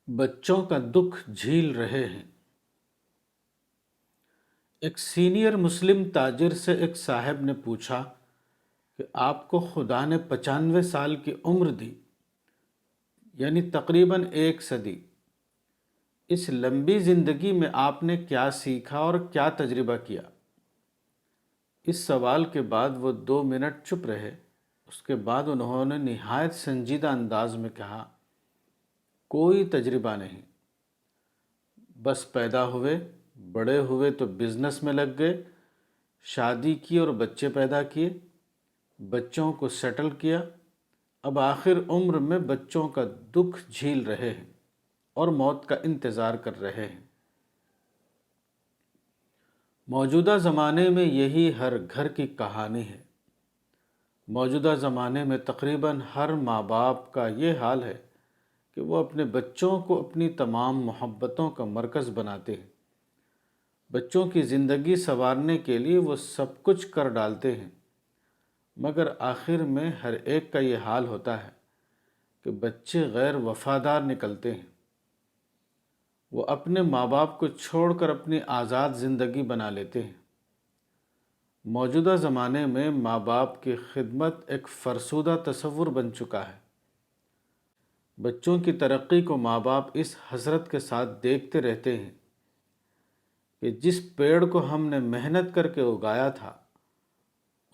بچوں کا دکھ جھیل رہے ہیں۔ ایک سینئر مسلم تاجر سے ایک صاحب نے پوچھا کہ آپ کو خدا نے 95 سال کی عمر دی، یعنی تقریباً 1 صدی۔ اس لمبی زندگی میں آپ نے کیا سیکھا اور کیا تجربہ کیا؟ اس سوال کے بعد وہ 2 منٹ چپ رہے۔ اس کے بعد انہوں نے نہایت سنجیدہ انداز میں کہا، کوئی تجربہ نہیں، بس پیدا ہوئے، بڑے ہوئے تو بزنس میں لگ گئے، شادی کی اور بچے پیدا کیے، بچوں کو سیٹل کیا، اب آخر عمر میں بچوں کا دکھ جھیل رہے ہیں اور موت کا انتظار کر رہے ہیں۔ موجودہ زمانے میں یہی ہر گھر کی کہانی ہے۔ موجودہ زمانے میں تقریباً ہر ماں باپ کا یہ حال ہے کہ وہ اپنے بچوں کو اپنی تمام محبتوں کا مرکز بناتے ہیں۔ بچوں کی زندگی سنوارنے کے لیے وہ سب کچھ کر ڈالتے ہیں، مگر آخر میں ہر ایک کا یہ حال ہوتا ہے کہ بچے غیر وفادار نکلتے ہیں۔ وہ اپنے ماں باپ کو چھوڑ کر اپنی آزاد زندگی بنا لیتے ہیں۔ موجودہ زمانے میں ماں باپ کی خدمت ایک فرسودہ تصور بن چکا ہے۔ بچوں کی ترقی کو ماں باپ اس حسرت کے ساتھ دیکھتے رہتے ہیں کہ جس پیڑ کو ہم نے محنت کر کے اگایا تھا،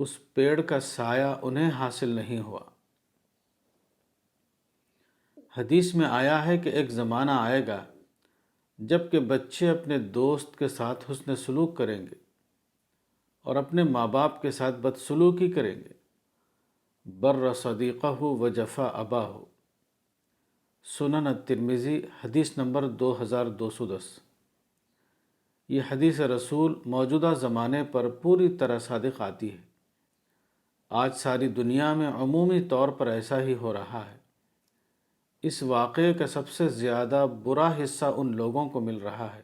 اس پیڑ کا سایہ انہیں حاصل نہیں ہوا۔ حدیث میں آیا ہے کہ ایک زمانہ آئے گا جب کہ بچے اپنے دوست کے ساتھ حسن سلوک کریں گے اور اپنے ماں باپ کے ساتھ بدسلوکی کریں گے۔ بر صدیقہ و جفا اباہ، سنن الترمذی، حدیث نمبر 2210۔ یہ حدیث رسول موجودہ زمانے پر پوری طرح صادق آتی ہے۔ آج ساری دنیا میں عمومی طور پر ایسا ہی ہو رہا ہے۔ اس واقعے کا سب سے زیادہ برا حصہ ان لوگوں کو مل رہا ہے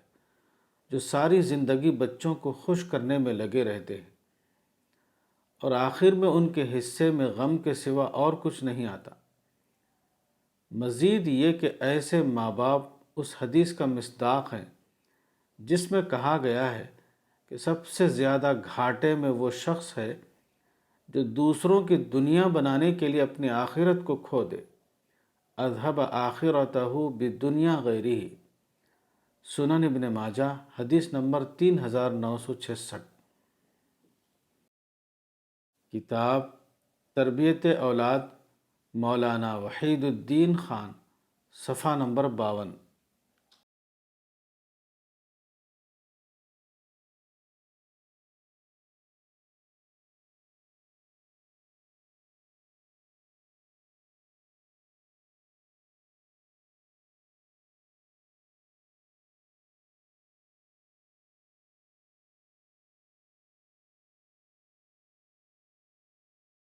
جو ساری زندگی بچوں کو خوش کرنے میں لگے رہتے ہیں، اور آخر میں ان کے حصے میں غم کے سوا اور کچھ نہیں آتا۔ مزید یہ کہ ایسے ماں باپ اس حدیث کا مصداق ہیں جس میں کہا گیا ہے کہ سب سے زیادہ گھاٹے میں وہ شخص ہے جو دوسروں کی دنیا بنانے کے لیے اپنی آخرت کو کھو دے۔ اذهب آخرتہ بدنیا غیرہ، سنن ابن ماجہ، حدیث نمبر 3966۔ کتاب تربیت اولاد، مولانا وحید الدین خان، صفحہ نمبر 52۔